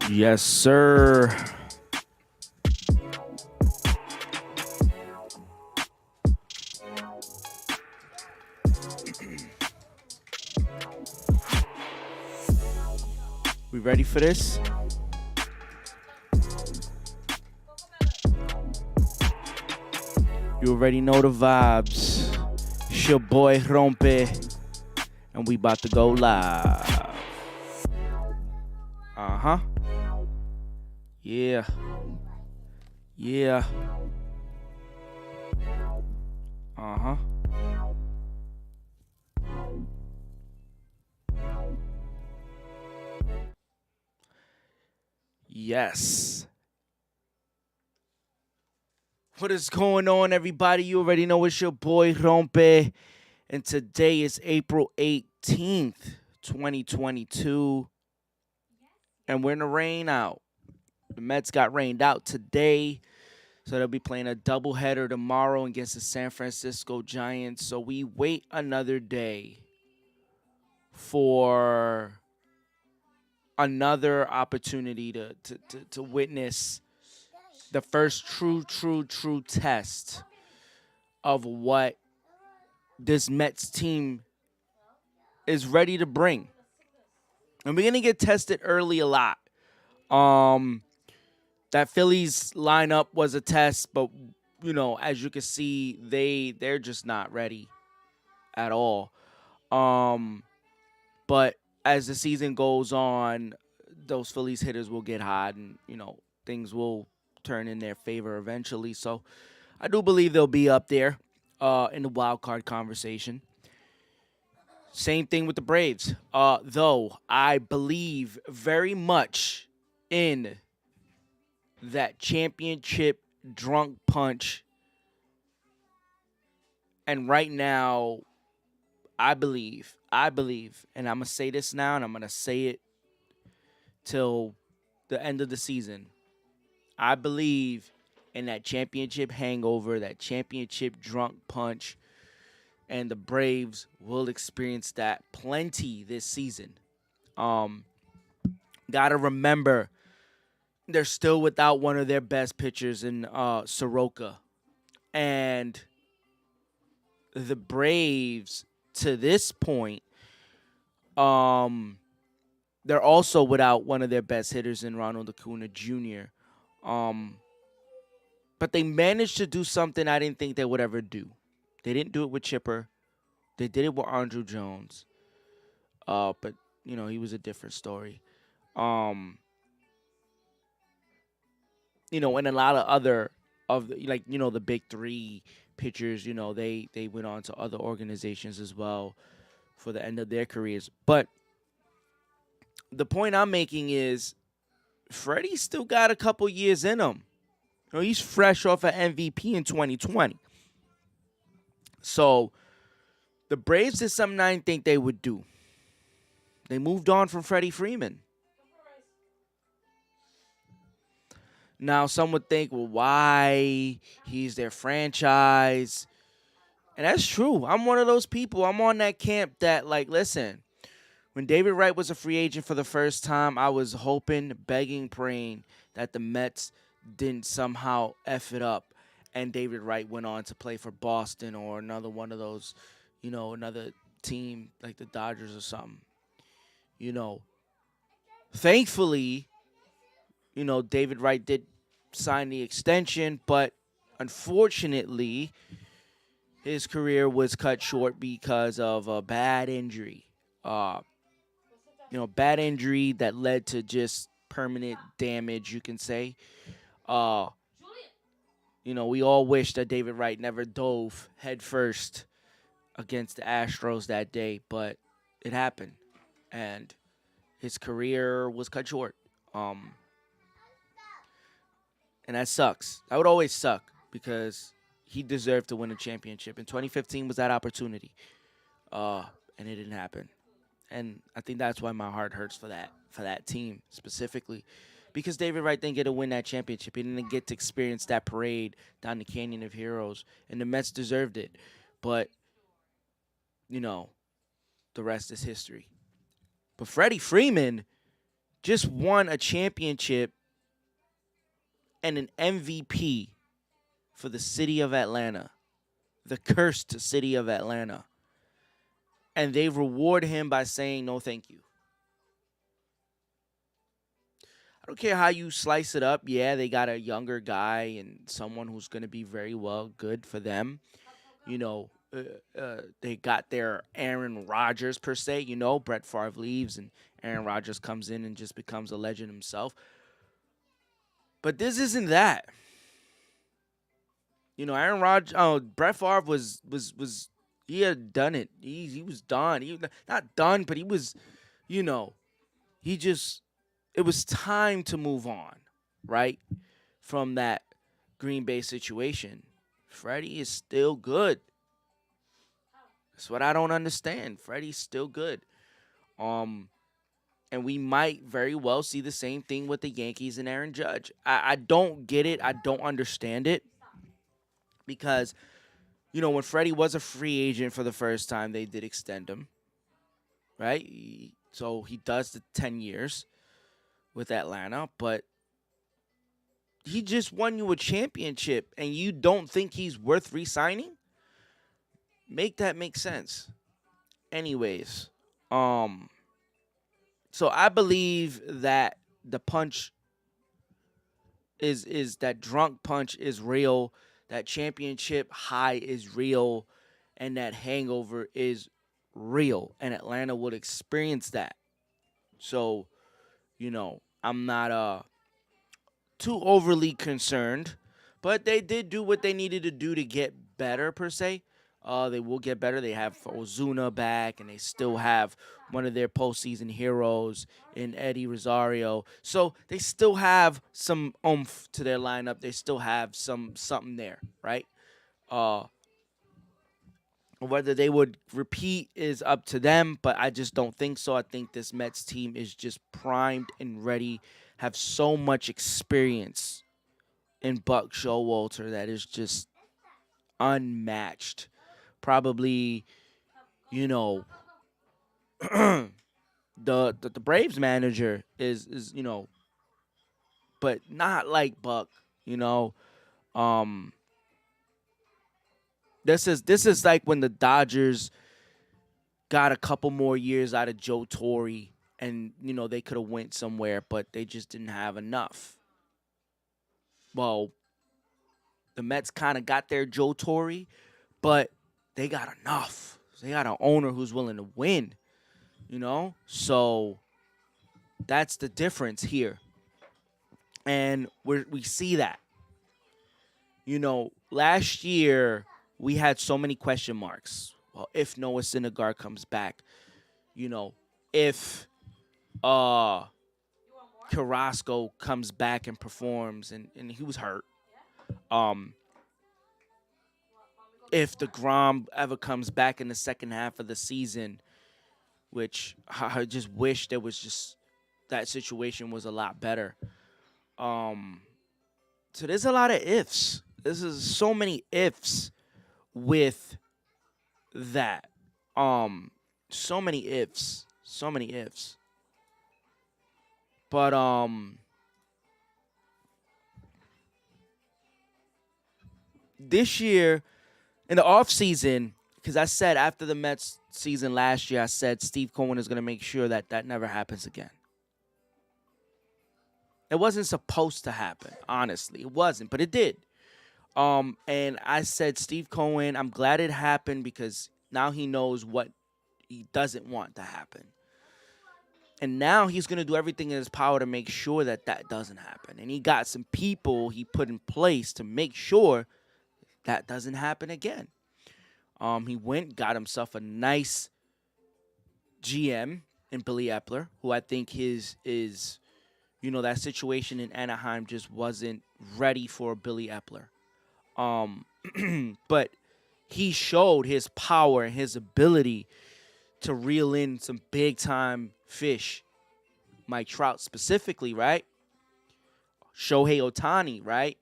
Yes, sir. We ready for this? You already know the vibes. It's your boy Rompe, and we about to go live. Uh-huh. Yeah. Yeah. Uh-huh. Yes. What is going on, everybody? You already know it's your boy Rompe, and today is April 18th, 2022, and we're in the rain out. The Mets got rained out today. So they'll be playing a doubleheader tomorrow against the San Francisco Giants. So we wait another day for another opportunity to witness the first true test of what this Mets team is ready to bring. And we're gonna get tested early a lot. That Phillies lineup was a test, but as you can see, they're just not ready at all. But as the season goes on, those Phillies hitters will get hot, and things will turn in their favor eventually. So I do believe they'll be up there in the wild card conversation. Same thing with the Braves. Though I believe very much in that championship drunk punch, and right now I believe, and I'm gonna say this now, and I'm gonna say it till the end of the season. I believe in that championship hangover, that championship drunk punch, and the Braves will experience that plenty this season. Um, Gotta remember, they're still without one of their best pitchers in Soroka, and the Braves to this point, they're also without one of their best hitters in Ronald Acuna Jr. But they managed to do something I didn't think they would ever do. They didn't do it with Chipper. They did it with Andrew Jones. But he was a different story. Um, and a lot of other of the big three pitchers, they went on to other organizations as well for the end of their careers. But the point I'm making is Freddie still got a couple years in him. He's fresh off an MVP in 2020. So the Braves did something I didn't think they would do. They moved on from Freddie Freeman. Now, some would think, well, why? He's their franchise. And that's true. I'm one of those people. I'm on that camp that, listen, when David Wright was a free agent for the first time, I was hoping, begging, praying that the Mets didn't somehow F it up and David Wright went on to play for Boston or another one of those, another team like the Dodgers or something. Thankfully, David Wright did sign the extension, but unfortunately, his career was cut short because of a bad injury. Bad injury that led to just permanent damage, you can say. We all wish that David Wright never dove headfirst against the Astros that day, but it happened, and his career was cut short. And that sucks. That would always suck because he deserved to win a championship. And 2015 was that opportunity, and it didn't happen. And I think that's why my heart hurts for that team specifically, because David Wright didn't get to win that championship. He didn't get to experience that parade down the Canyon of Heroes, and the Mets deserved it. But the rest is history. But Freddie Freeman just won a championship and an MVP for the city of Atlanta, the cursed city of Atlanta. And they reward him by saying, no, thank you. I don't care how you slice it up. Yeah, they got a younger guy and someone who's going to be very well good for them. You know, they got their Aaron Rodgers per se. You know, Brett Favre leaves and Aaron Rodgers comes in and just becomes a legend himself. But this isn't that. You know, Aaron Rodgers. Oh, Brett Favre was he had done it. He was done. He not done, but he was. You know, he just. It was time to move on, right, from that Green Bay situation. Freddie is still good. That's what I don't understand. Freddie's still good. Um, and we might very well see the same thing with the Yankees and Aaron Judge. I don't get it. I don't understand it because, you know, when Freddie was a free agent for the first time, they did extend him, right? So he does the 10 years with Atlanta, but he just won you a championship and you don't think he's worth re-signing? Make that make sense. Anyways, so I believe that the punch is that drunk punch is real, that championship high is real, and that hangover is real, and Atlanta would experience that. So, you know, I'm not too overly concerned, but they did do what they needed to do to get better per se. They will get better. They have Ozuna back, and they still have one of their postseason heroes in Eddie Rosario. So they still have some oomph to their lineup. They still have something there, right? Uh, Whether they would repeat is up to them, but I just don't think so. I think this Mets team is just primed and ready, have so much experience in Buck Showalter that is just unmatched. Probably, you know, the Braves manager is but not like Buck. You know, um, this is like when the Dodgers got a couple more years out of Joe Torre, and they could have went somewhere, but they just didn't have enough. Well, the Mets kind of got their Joe Torre, but they got enough. They got an owner who's willing to win. So that's the difference here, and we see that. Last year we had so many question marks. Well, if Noah Syndergaard comes back, if Carrasco comes back and performs, and he was hurt. Um, if DeGrom ever comes back in the second half of the season, which I just wish there was just that situation was a lot better. So there's a lot of ifs. This is so many ifs with that. So many ifs. So many ifs. But this year in the offseason, because I said after the Mets season last year, I said Steve Cohen is going to make sure that that never happens again. It wasn't supposed to happen, honestly. It wasn't, but it did. And I said, Steve Cohen, I'm glad it happened because now he knows what he doesn't want to happen. And now he's going to do everything in his power to make sure that that doesn't happen. And he got some people he put in place to make sure that doesn't happen again. He went, got himself a nice GM in Billy Epler, who I think is that situation in Anaheim just wasn't ready for Billy Epler. But he showed his power and his ability to reel in some big time fish. Mike Trout specifically, right? Shohei Ohtani, right?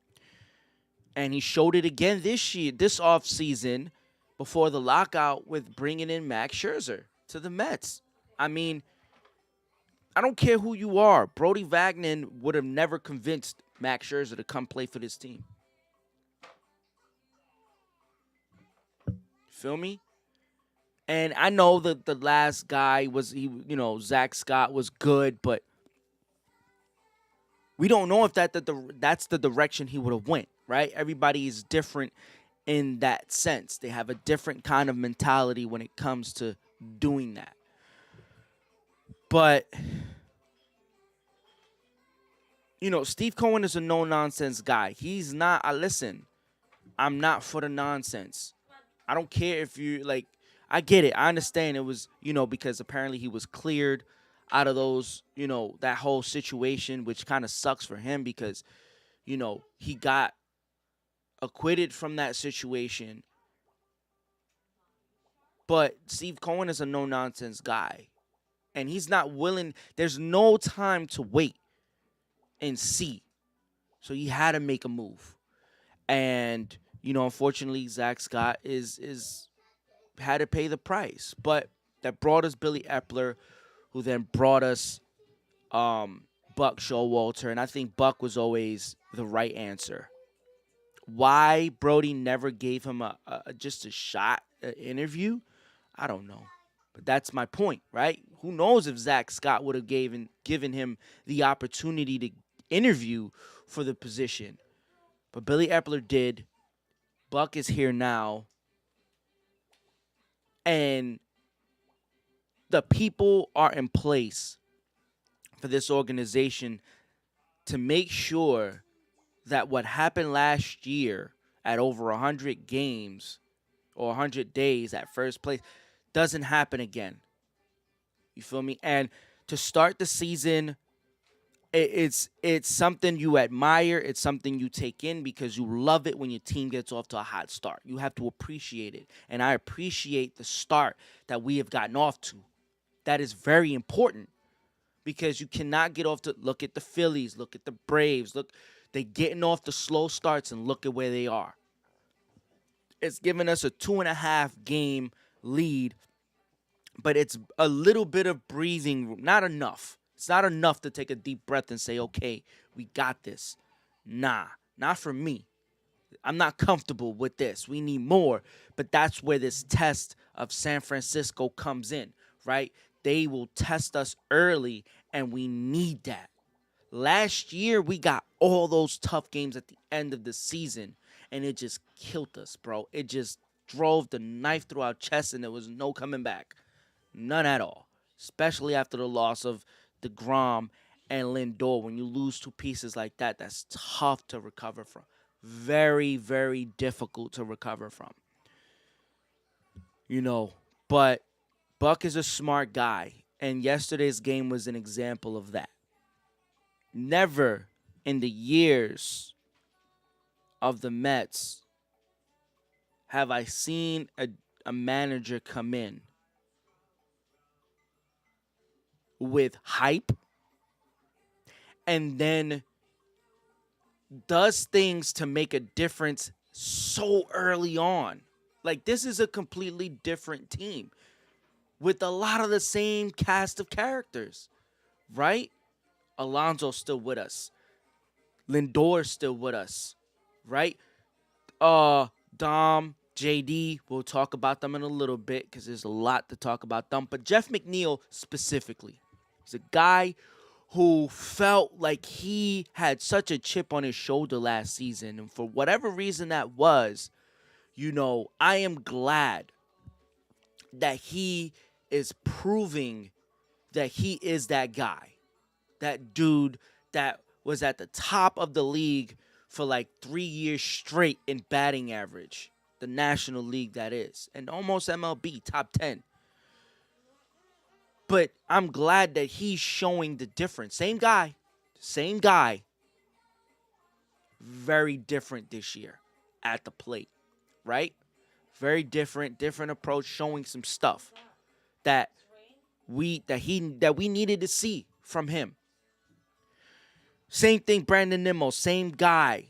And he showed it again this offseason before the lockout with bringing in Max Scherzer to the Mets. I mean, I don't care who you are. Brody Wagner would have never convinced Max Scherzer to come play for this team. Feel me? And I know that the last guy Zach Scott was good, but we don't know if that's the direction he would have went, right? Everybody is different in that sense. They have a different kind of mentality when it comes to doing that. But Steve Cohen is a no-nonsense guy. He's not. Listen, I'm not for the nonsense. I don't care if you like. I get it. I understand it was because apparently he was cleared out of those that whole situation, which kind of sucks for him because he got acquitted from that situation. But Steve Cohen is a no-nonsense guy, and he's not willing. There's no time to wait and see. So he had to make a move. And, unfortunately, Zach Scott is had to pay the price. But that brought us Billy Epler, who then brought us Buck Showalter. And I think Buck was always the right answer. Why Brody never gave him just a shot, an interview, I don't know. But that's my point, right? Who knows if Zach Scott would have given him the opportunity to interview for the position. But Billy Epler did. Buck is here now. And the people are in place for this organization to make sure that what happened last year at over 100 games or 100 days at first place doesn't happen again. You feel me? And to start the season, it's something you admire. It's something you take in because you love it when your team gets off to a hot start. You have to appreciate it. And I appreciate the start that we have gotten off to. That is very important because you cannot get off to look at the Phillies, look at the Braves, look, they getting off the slow starts and look at where they are. It's given us a 2.5 game lead, but it's a little bit of breathing room. Not enough. It's not enough to take a deep breath and say, okay, we got this. Nah, not for me. I'm not comfortable with this. We need more. But that's where this test of San Francisco comes in, right? They will test us early, and we need that. Last year, we got all those tough games at the end of the season, and it just killed us, bro. It just drove the knife through our chest, and there was no coming back. None at all, especially after the loss of DeGrom and Lindor. When you lose two pieces like that, that's tough to recover from. Very, very difficult to recover from. But Buck is a smart guy, and yesterday's game was an example of that. Never in the years of the Mets have I seen a manager come in with hype and then does things to make a difference so early on. Like, this is a completely different team with a lot of the same cast of characters, right? Alonso's still with us. Lindor's still with us, right? Dom, JD, we'll talk about them in a little bit because there's a lot to talk about them. But Jeff McNeil specifically, he's a guy who felt like he had such a chip on his shoulder last season. And for whatever reason that was, I am glad that he is proving that he is that guy. That dude that was at the top of the league for like 3 years straight in batting average. The National League, that is. And almost MLB, top 10. But I'm glad that he's showing the difference. Same guy. Very different this year at the plate, right? Very different approach, showing some stuff that we needed to see from him. Same thing, Brandon Nimmo, same guy.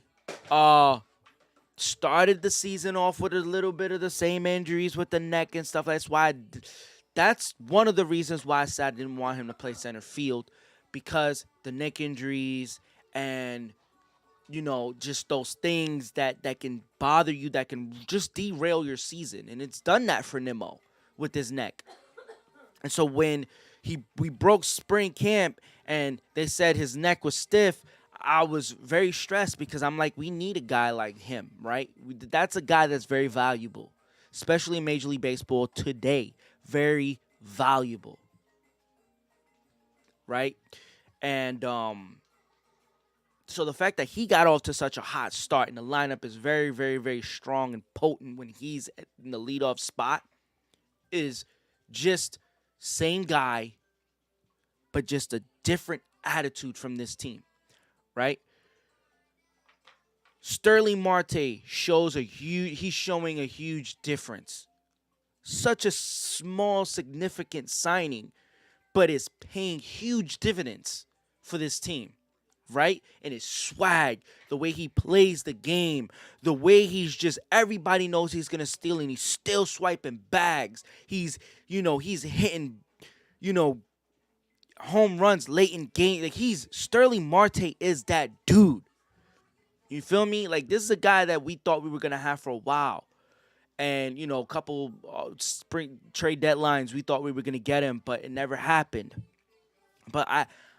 Started the season off with a little bit of the same injuries with the neck and stuff. That's why that's one of the reasons why I said I didn't want him to play center field, because the neck injuries and just those things that can bother you, that can just derail your season, and it's done that for Nimmo with his neck. And so when we broke spring camp and they said his neck was stiff, I was very stressed because I'm like, we need a guy like him, right? That's a guy that's very valuable, especially in Major League Baseball today. Very valuable, right? And so the fact that he got off to such a hot start and the lineup is very, very, very strong and potent when he's in the leadoff spot is just same guy, but just a different attitude from this team, right? Sterling Marte he's showing a huge difference. Such a small, significant signing, but it's paying huge dividends for this team, right? And his swag, the way he plays the game, the way everybody knows he's going to steal and he's still swiping bags. He's hitting, home runs late in game. Like, Sterling Marte is that dude. You feel me? Like, this is a guy that we thought we were going to have for a while. And, a couple spring trade deadlines, we thought we were going to get him, but it never happened. But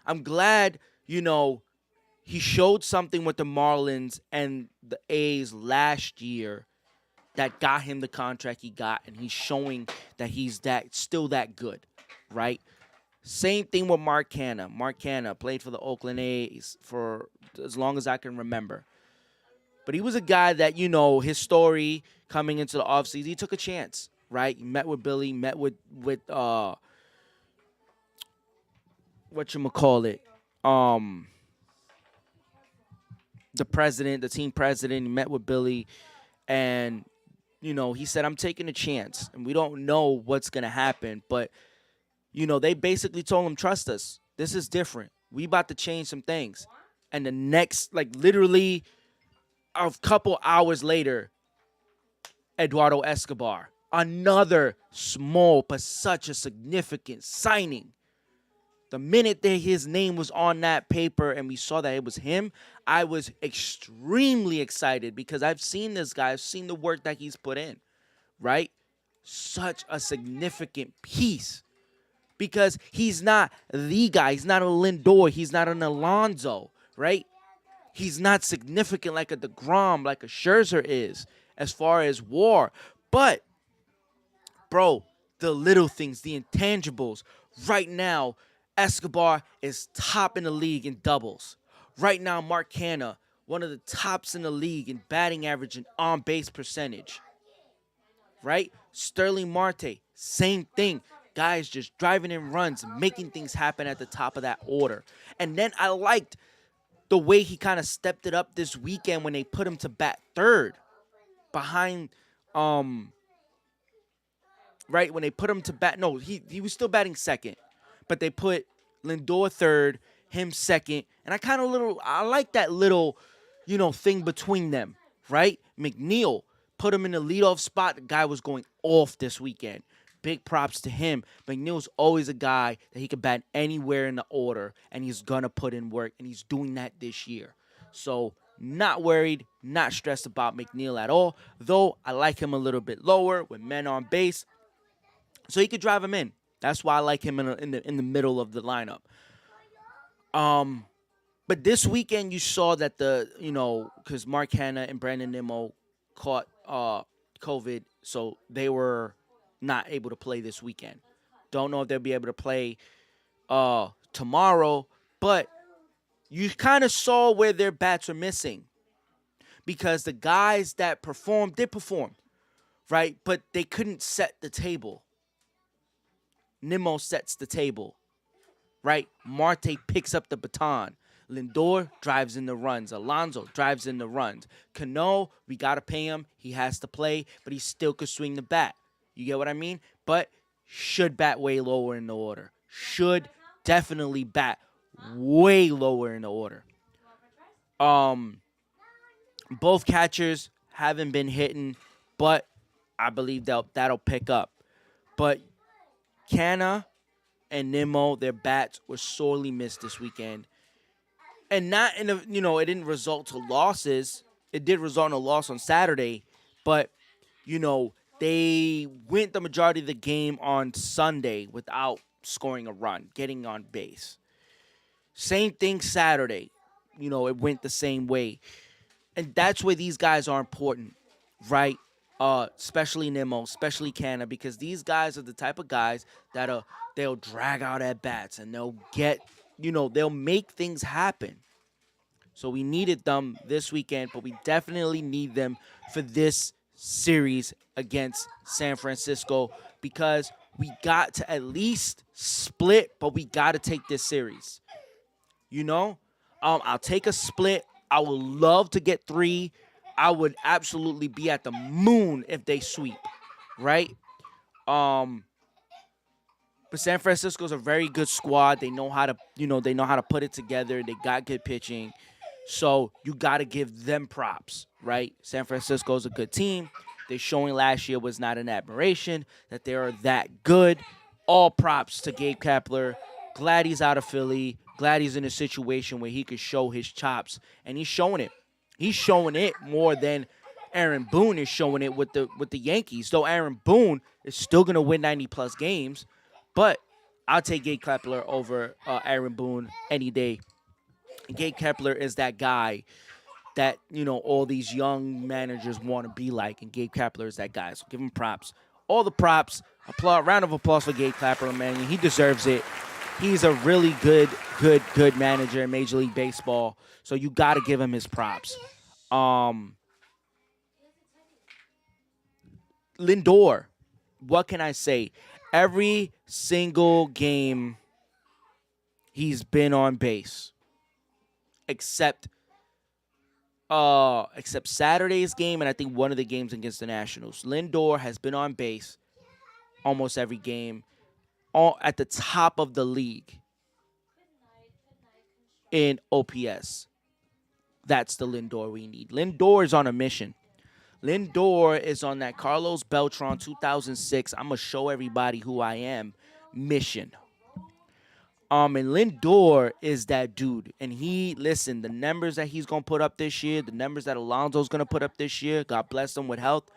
I'm glad, he showed something with the Marlins and the A's last year that got him the contract he got, and he's showing that he's still that good, right? Same thing with Mark Canha. Mark Canha played for the Oakland A's for as long as I can remember. But he was a guy that, his story coming into the offseason, he took a chance, right? He met with Billy, met with whatchamacallit, the president, the team president. He met with Billy, and, he said, I'm taking a chance, and we don't know what's going to happen. But, they basically told him, trust us. This is different. We about to change some things. And the next, literally a couple hours later, Eduardo Escobar, another small but such a significant signing. The minute that his name was on that paper and we saw that it was him, I was extremely excited because I've seen this guy. I've seen the work that he's put in, right? Such a significant piece because he's not the guy. He's not a Lindor. He's not an Alonso, right? He's not significant like a DeGrom, like a Scherzer is as far as WAR. But, bro, the little things, the intangibles, right now, Escobar is top in the league in doubles. Right now, Mark Canha, one of the tops in the league in batting average and on-base percentage. Right? Sterling Marte, same thing. Guys just driving in runs, making things happen at the top of that order. And then I liked the way he kind of stepped it up this weekend when they put him to bat third behind, right? When they put him to bat, no, he was still batting second, but they put Lindor third, him second, and I like that little, thing between them, right? McNeil put him in the leadoff spot. The guy was going off this weekend. Big props to him. McNeil's always a guy that he can bat anywhere in the order, and he's going to put in work, and he's doing that this year. So, not worried, not stressed about McNeil at all, though I like him a little bit lower with men on base, so he could drive him in. That's why I like him in the middle of the lineup. But this weekend you saw that because Mark Canha and Brandon Nimmo caught COVID, so they were not able to play this weekend. Don't know if they'll be able to play tomorrow, but you kind of saw where their bats are missing because the guys that performed, they performed, right? But they couldn't set the table. Nimmo sets the table, right? Marte picks up the baton. Lindor drives in the runs. Alonso drives in the runs. Cano, we got to pay him. He has to play, but he still could swing the bat. You get what I mean? But should bat way lower in the order. Should definitely bat way lower in the order. Both catchers haven't been hitting, but I believe that'll pick up. But Canna and Nimmo, their bats were sorely missed this weekend. And not in a, it didn't result to losses. It did result in a loss on Saturday, but they went the majority of the game on Sunday without scoring a run, getting on base. Same thing Saturday. It went the same way. And that's where these guys are important, right? Especially Nimmo, especially Canna, because these guys are the type of guys that they'll drag out at bats and they'll get, they'll make things happen. So we needed them this weekend, but we definitely need them for this series against San Francisco because we got to at least split, but we got to take this series. I'll take a split. I would love to get 3. I would absolutely be at the moon if they sweep, right? But San Francisco's a very good squad. They know how to, put it together. They got good pitching. So you got to give them props, right? San Francisco's a good team. They showing last year was not an admiration, that they are that good. All props to Gabe Kapler. Glad he's out of Philly. Glad he's in a situation where he could show his chops, and he's showing it. He's showing it more than Aaron Boone is showing it with the Yankees. Though Aaron Boone is still gonna win 90+ games, but I'll take Gabe Kapler over Aaron Boone any day. Gabe Kapler is that guy that all these young managers want to be like, and Gabe Kapler is that guy. So give him props, all the props. Round of applause for Gabe Kapler, man. He deserves it. He's a really good manager in Major League Baseball. So you got to give him his props. Lindor, what can I say? Every single game he's been on base, except Saturday's game and I think one of the games against the Nationals. Lindor has been on base almost every game, all at the top of the league in OPS. That's the Lindor we need. Lindor is on a mission. Lindor is on that Carlos Beltran 2006, I'm going to show everybody who I am mission. And Lindor is that dude. And the numbers that he's going to put up this year, the numbers that Alonso's going to put up this year, God bless them with health,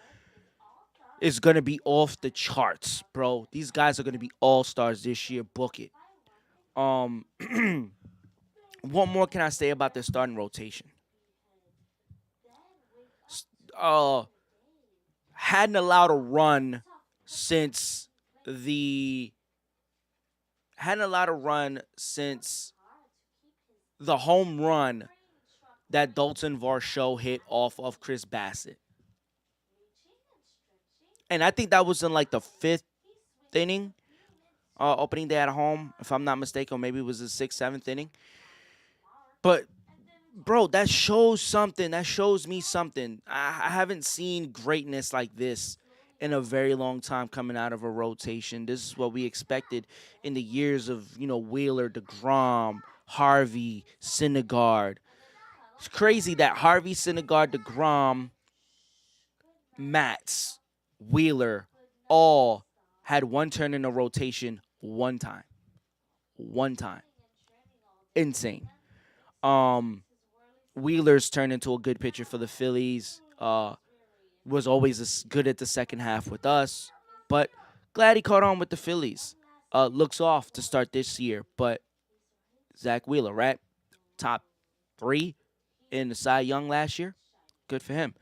is going to be off the charts, bro. These guys are going to be all-stars this year. Book it. What more can I say about the starting rotation? Hadn't allowed a run since the home run that Dalton Varsho hit off of Chris Bassett. And I think that was in like the 5th inning, opening day at home, if I'm not mistaken, or maybe it was the 6th, 7th inning. But, bro, that shows something. That shows me something. I haven't seen greatness like this in a very long time coming out of a rotation. This is what we expected in the years of, Wheeler, DeGrom, Harvey, Syndergaard. It's crazy that Harvey, Syndergaard, DeGrom, Matz, Wheeler all had one turn in a rotation one time. One time. Insane. Wheeler's turned into a good pitcher for the Phillies. Was always good at the second half with us. But glad he caught on with the Phillies. Looks off to start this year. But Zach Wheeler, right? Top 3 in the Cy Young last year. Good for him.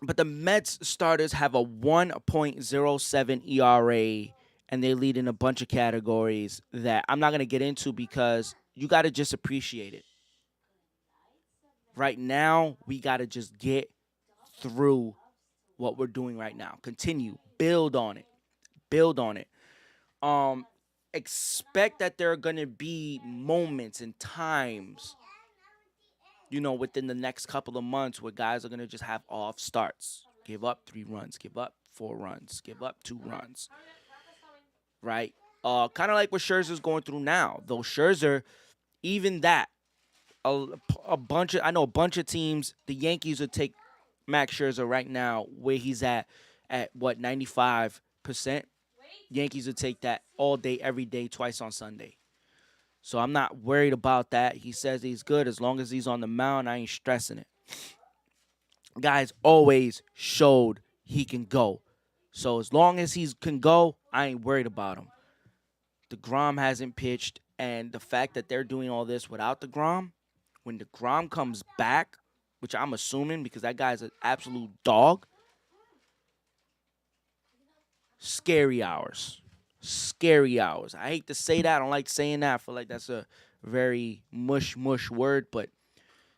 But the Mets starters have a 1.07 ERA, and they lead in a bunch of categories that I'm not going to get into because you got to just appreciate it. Right now, we got to just get through what we're doing right now. Continue. Build on it. Build on it. Expect that there are going to be moments and times, within the next couple of months where guys are going to just have off starts. Give up 3 runs. Give up 4 runs. Give up 2 runs. Right? Kind of like what Scherzer's going through now. Though Scherzer, even that, a bunch of teams, the Yankees would take Max Scherzer right now where he's at what, 95, Yankees would take that all day, every day, twice on Sunday. So I'm not worried about that. He says he's good. As long as he's on the mound, I ain't stressing it. Guys always showed he can go. So as long as he can go, I ain't worried about him. DeGrom hasn't pitched, and the fact that they're doing all this without DeGrom, when DeGrom comes back, which I'm assuming because that guy's an absolute dog, scary hours. Scary hours. I hate to say that. I don't like saying that. I feel like that's a very mush word, but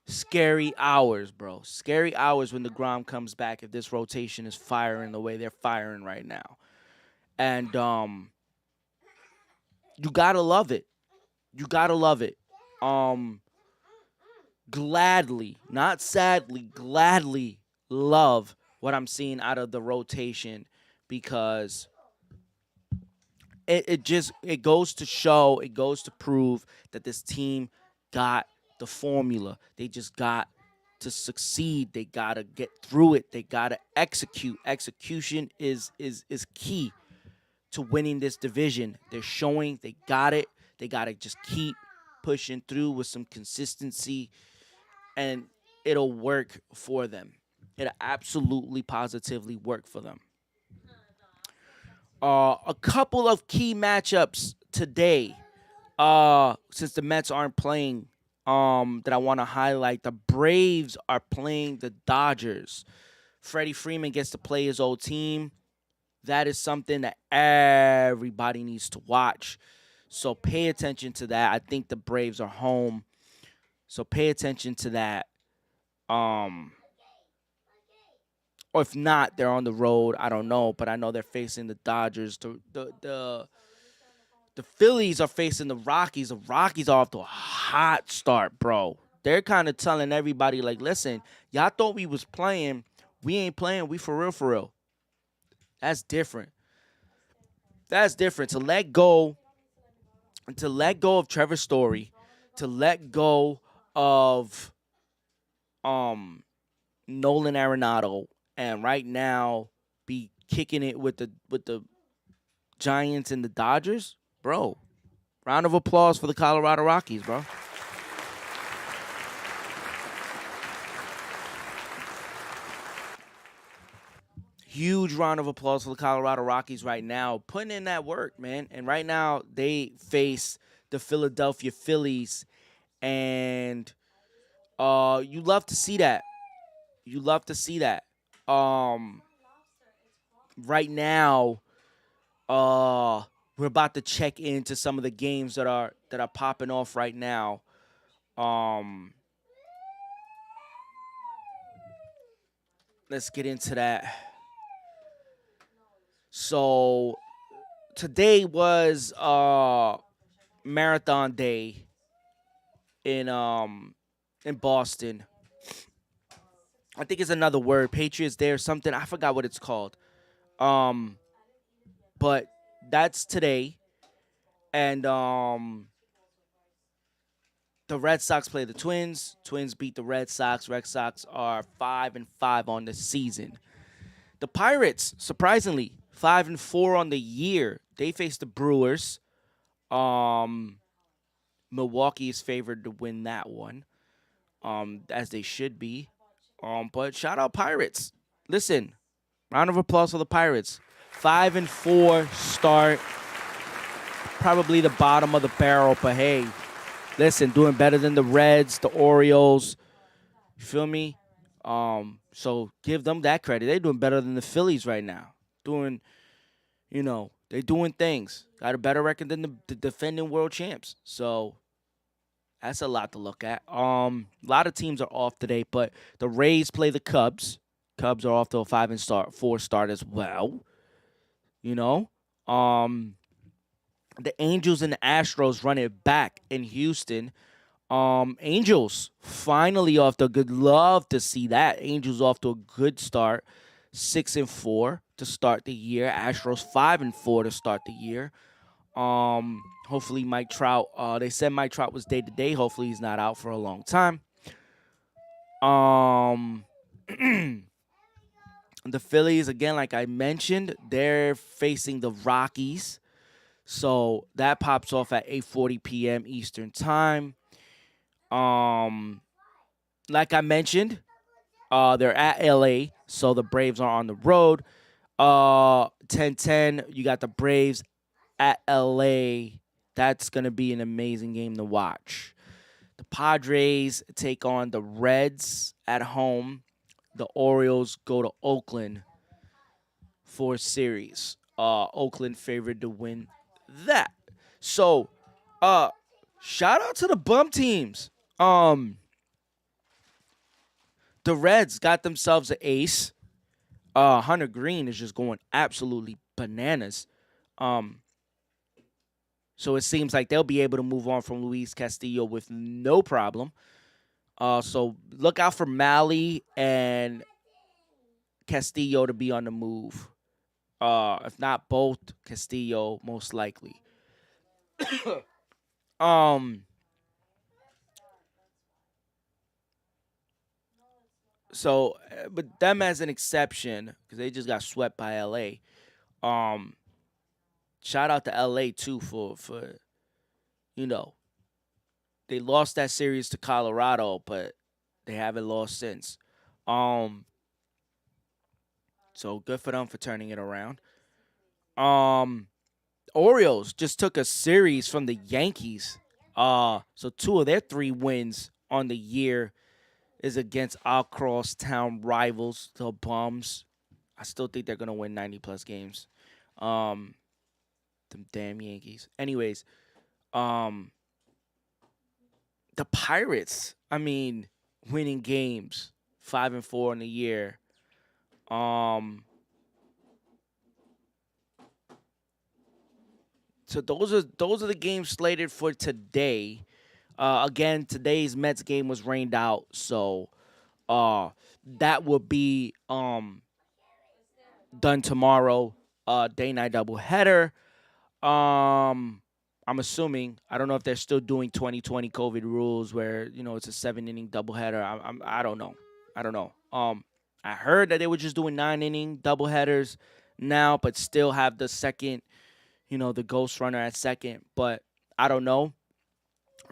scary hours, bro. Scary hours when DeGrom comes back if this rotation is firing the way they're firing right now. And you gotta love it. You gotta love it. Gladly, not sadly, gladly love what I'm seeing out of the rotation because it goes to show, it goes to prove that this team got the formula. They just got to succeed. They gotta get through it. They gotta execute. Execution is key to winning this division. They're showing they got it. They gotta just keep pushing through with some consistency, and it'll work for them. It'll absolutely, positively work for them. A couple of key matchups today. Since the Mets aren't playing, that I want to highlight. The Braves are playing the Dodgers. Freddie Freeman gets to play his old team. That is something that everybody needs to watch. So pay attention to that. I think the Braves are home. So pay attention to that. Or if not, they're on the road. I don't know, but I know they're facing the Dodgers. The Phillies are facing the Rockies. The Rockies are off to a hot start, bro. They're kind of telling everybody, like, listen, y'all thought we was playing. We ain't playing. We for real, for real. That's different. That's different. To let go of Trevor Story, to let go of Nolan Arenado, and right now be kicking it with the Giants and the Dodgers, bro. Round of applause for the Colorado Rockies, bro. Huge round of applause for the Colorado Rockies right now, putting in that work, man. And right now they face the Philadelphia Phillies, and you love to see that. You love to see that. Right now, we're about to check into some of the games that are popping off right now. Let's get into that. So today was marathon day in Boston. I think it's another word. Patriots Day or something. I forgot what it's called. But that's today. And the Red Sox play the Twins. Twins beat the Red Sox. Red Sox are 5-5 on the season. The Pirates, surprisingly, 5-4 on the year. They face the Brewers. Milwaukee is favored to win that one, as they should be. But shout out Pirates. Listen, round of applause for the Pirates. 5-4 start. Probably the bottom of the barrel, but hey, listen, doing better than the Reds, the Orioles. You feel me? So give them that credit. They're doing better than the Phillies right now. They're doing things. Got a better record than the defending world champs. So that's a lot to look at. A lot of teams are off today, but the Rays play the Cubs. Cubs are off to a 5-4 start as well. The Angels and the Astros run it back in Houston. Angels finally off to a good. Love to see that. Angels off to a good start, 6-4 to start the year. Astros 5-4 to start the year. Hopefully Mike Trout. They said Mike Trout was day to day. Hopefully he's not out for a long time. The Phillies, again, like I mentioned, they're facing the Rockies. So that pops off at 8:40 p.m. Eastern time. Um, like I mentioned, they're at LA, so the Braves are on the road. 10:10, you got the Braves at LA. That's gonna be an amazing game to watch. The Padres take on the Reds at home. The Orioles go to Oakland for a series. Oakland favored to win that. So, uh, shout out to the bum teams. The Reds got themselves an ace. Hunter Green is just going absolutely bananas. Um, so it seems like they'll be able to move on from Luis Castillo with no problem. So look out for Malley and Castillo to be on the move. If not both, Castillo most likely. Um, but them as an exception because they just got swept by LA. Um, shout out to LA too for you know they lost that series to Colorado, but they haven't lost since. Um, so good for them for turning it around. Um, Orioles just took a series from the Yankees. So two of their three wins on the year is against our crosstown rivals, the Bums. I still think they're gonna win 90 plus games. Um, them damn Yankees. Anyways, um, the Pirates. I mean, winning games 5-4 in the year. Um, so those are the games slated for today. Again, today's Mets game was rained out, so that will be done tomorrow. Day night doubleheader. Um, I'm assuming. I don't know if they're still doing 2020 COVID rules where it's a 7 inning doubleheader. I don't know. I don't know. I heard that they were just doing 9 inning doubleheaders now, but still have the second. The ghost runner at second. But I don't know.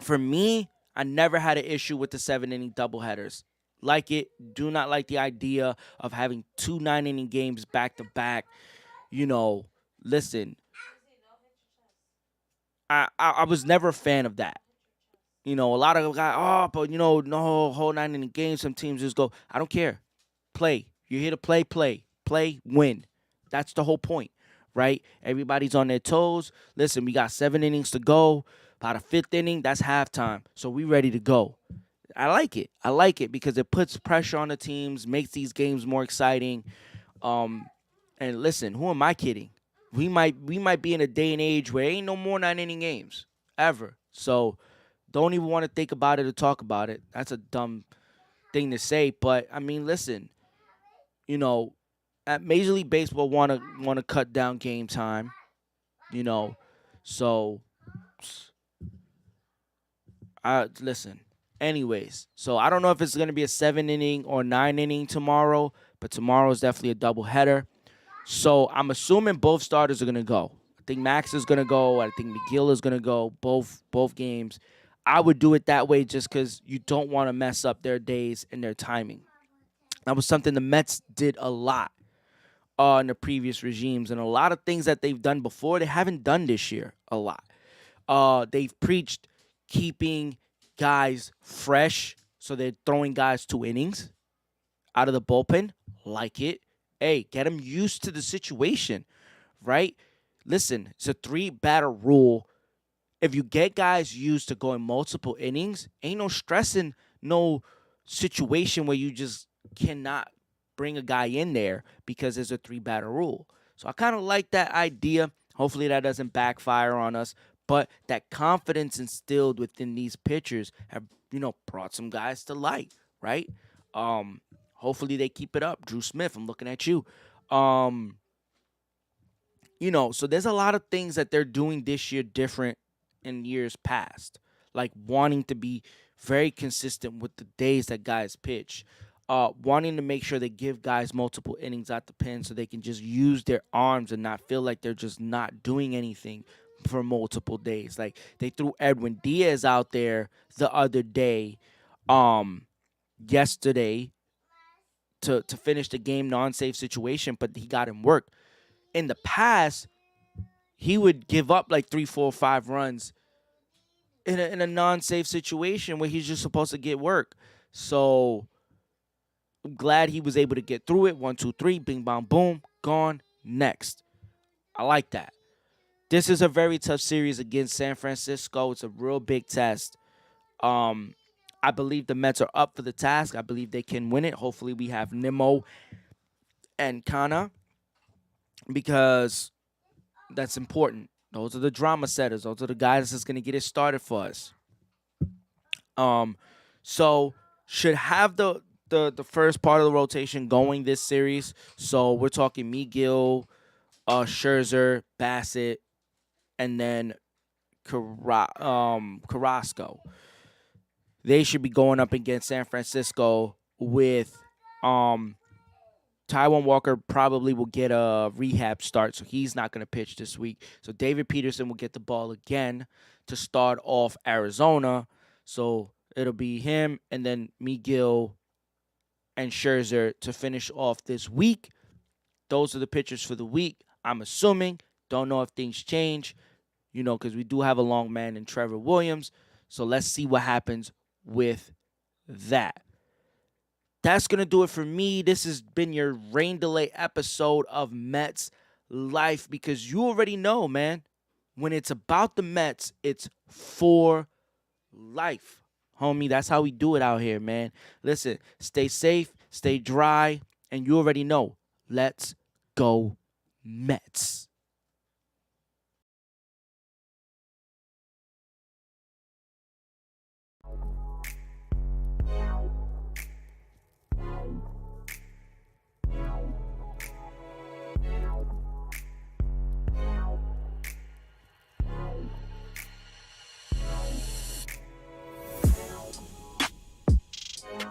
For me, I never had an issue with the 7 inning doubleheaders. Like it, do not like the idea of having two 9 inning games back to back. You know, listen, I was never a fan of that. A lot of guys, but no whole 9 inning games. Some teams just go, I don't care. Play. You're here to play, win. That's the whole point, right? Everybody's on their toes. Listen, we got 7 innings to go. About a fifth inning, that's halftime. So we ready to go. I like it. I like it because it puts pressure on the teams, makes these games more exciting. Um, and listen, who am I kidding? We might be in a day and age where ain't no more 9 inning games ever. So don't even want to think about it or talk about it. That's a dumb thing to say. But I mean, listen, you know, at Major League Baseball wanna cut down game time. You know, so I listen. Anyways, so I don't know if it's gonna be a 7 inning or 9 inning tomorrow, but tomorrow is definitely a doubleheader. So I'm assuming both starters are gonna go. I think Max is gonna go. I think McGill is gonna go. Both games. I would do it that way just because you don't want to mess up their days and their timing. That was something the Mets did a lot in the previous regimes, and a lot of things that they've done before they haven't done this year a lot. They've preached keeping guys fresh, so they're throwing guys 2 innings out of the bullpen. Like it. Hey, get them used to the situation, right? Listen, it's a three batter rule. If you get guys used to going multiple innings, ain't no stressing, no situation where you just cannot bring a guy in there because there's a three batter rule. So I kind of like that idea. Hopefully that doesn't backfire on us. But that confidence instilled within these pitchers have, brought some guys to light, right? Hopefully they keep it up. Drew Smith, I'm looking at you. Um, so there's a lot of things that they're doing this year different in years past, like wanting to be very consistent with the days that guys pitch. wanting to make sure they give guys multiple innings at the pen so they can just use their arms and not feel like they're just not doing anything for multiple days. Like they threw Edwin Diaz out there the other day, um, yesterday to finish the game non-safe situation, but he got him work. In the past, he would give up like 3, 4, 5 runs in a non-safe situation where he's just supposed to get work. So I'm glad he was able to get through it. 1, 2, 3, bing, bong, boom, gone. Next. I like that. This is a very tough series against San Francisco. It's a real big test. I believe the Mets are up for the task. I believe they can win it. Hopefully, we have Nimmo and Kana because that's important. Those are the drama setters. Those are the guys that's going to get it started for us. So should have the first part of the rotation going this series. So we're talking Miguel, Scherzer, Bassett, and then Carrasco. They should be going up against San Francisco with Taijuan Walker probably will get a rehab start, so he's not going to pitch this week. So David Peterson will get the ball again to start off Arizona. So it'll be him and then Miguel and Scherzer to finish off this week. Those are the pitchers for the week. I'm assuming. Don't know if things change, because we do have a long man in Trevor Williams. So let's see what happens with that. That's going to do it for me. This has been your rain delay episode of Mets Life because you already know, man, when it's about the Mets, it's for life. Homie, that's how we do it out here, man. Listen, stay safe, stay dry, and you already know. Let's go Mets.